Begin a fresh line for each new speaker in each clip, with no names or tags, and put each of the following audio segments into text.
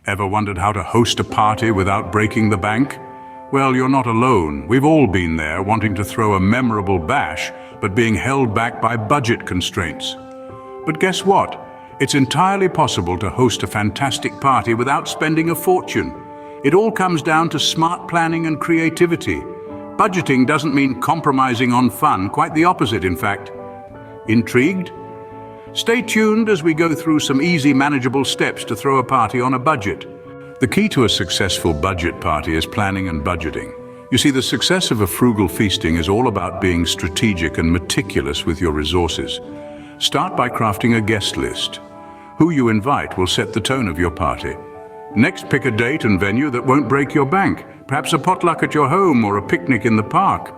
Ever wondered how to host a party without breaking the bank? Well, you're not alone. We've all been there, wanting to throw a memorable bash, but being held back by budget constraints. But guess what? It's entirely possible to host a fantastic party without spending a fortune. It all comes down to smart planning and creativity. Budgeting doesn't mean compromising on fun, quite the opposite, in fact. Intrigued? Stay tuned as we go through some easy, manageable steps to throw a party on a budget. The key to a successful budget party is planning and budgeting. You see, the success of a frugal feasting is all about being strategic and meticulous with your resources. Start by crafting a guest list. Who you invite will set the tone of your party. Next, pick a date and venue that won't break your bank, perhaps a potluck at your home or a picnic in the park.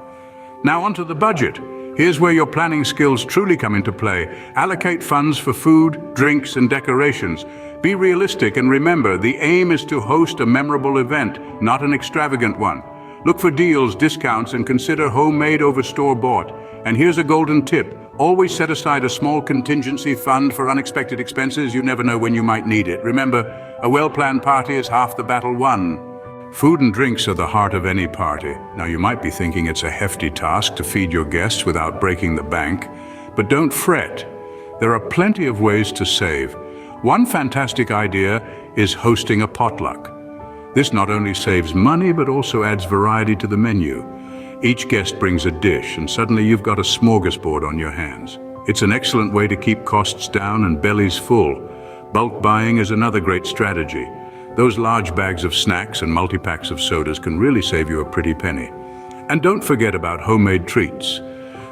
Now onto the budget. Here's where your planning skills truly come into play. Allocate funds for food, drinks, and decorations. Be realistic and remember, the aim is to host a memorable event, not an extravagant one. Look for deals, discounts, and consider homemade over store-bought. And here's a golden tip. Always set aside a small contingency fund for unexpected expenses. You never know when you might need it. Remember, a well-planned party is half the battle won. Food and drinks are the heart of any party. Now, you might be thinking it's a hefty task to feed your guests without breaking the bank, but don't fret. There are plenty of ways to save. One fantastic idea is hosting a potluck. This not only saves money, but also adds variety to the menu. Each guest brings a dish, and suddenly you've got a smorgasbord on your hands. It's an excellent way to keep costs down and bellies full. Bulk buying is another great strategy. Those large bags of snacks and multi-packs of sodas can really save you a pretty penny. And don't forget about homemade treats.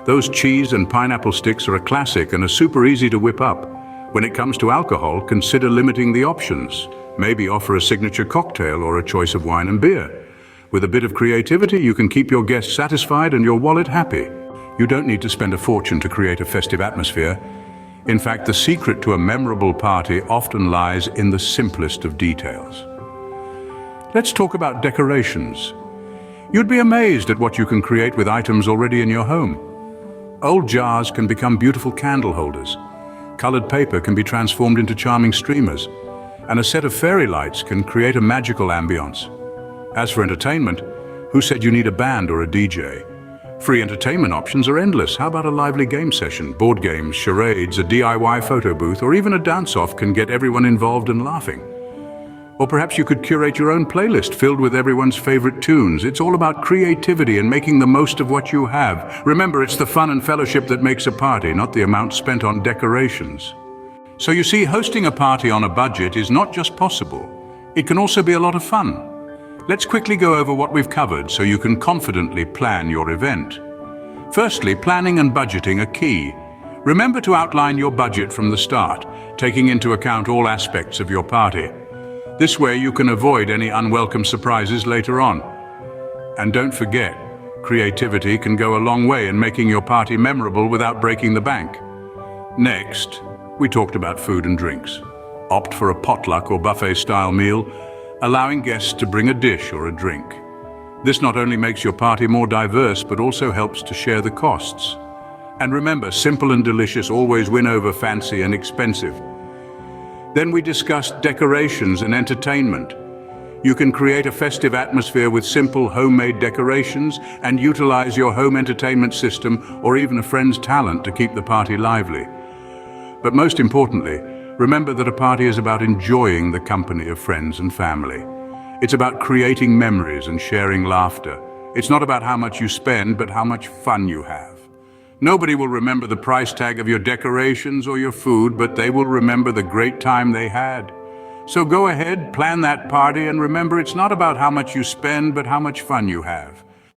Those cheese and pineapple sticks are a classic and are super easy to whip up. When it comes to alcohol, consider limiting the options. Maybe offer a signature cocktail or a choice of wine and beer. With a bit of creativity, you can keep your guests satisfied and your wallet happy. You don't need to spend a fortune to create a festive atmosphere. In fact, the secret to a memorable party often lies in the simplest of details. Let's talk about decorations. You'd be amazed at what you can create with items already in your home. Old jars can become beautiful candle holders. Colored paper can be transformed into charming streamers. And a set of fairy lights can create a magical ambience. As for entertainment, who said you need a band or a DJ? Free entertainment options are endless. How about a lively game session? Board games, charades, a DIY photo booth, or even a dance-off can get everyone involved and laughing. Or perhaps you could curate your own playlist filled with everyone's favorite tunes. It's all about creativity and making the most of what you have. Remember, it's the fun and fellowship that makes a party, not the amount spent on decorations. So you see, hosting a party on a budget is not just possible. It can also be a lot of fun. Let's quickly go over what we've covered so you can confidently plan your event. Firstly, planning and budgeting are key. Remember to outline your budget from the start, taking into account all aspects of your party. This way you can avoid any unwelcome surprises later on. And don't forget, creativity can go a long way in making your party memorable without breaking the bank. Next, we talked about food and drinks. Opt for a potluck or buffet-style meal, allowing guests to bring a dish or a drink. This not only makes your party more diverse, but also helps to share the costs. And remember, simple and delicious always win over fancy and expensive. Then we discussed decorations and entertainment. You can create a festive atmosphere with simple homemade decorations and utilize your home entertainment system or even a friend's talent to keep the party lively. But most importantly, remember that a party is about enjoying the company of friends and family. It's about creating memories and sharing laughter. It's not about how much you spend, but how much fun you have. Nobody will remember the price tag of your decorations or your food, but they will remember the great time they had. So go ahead, plan that party, and remember, it's not about how much you spend, but how much fun you have.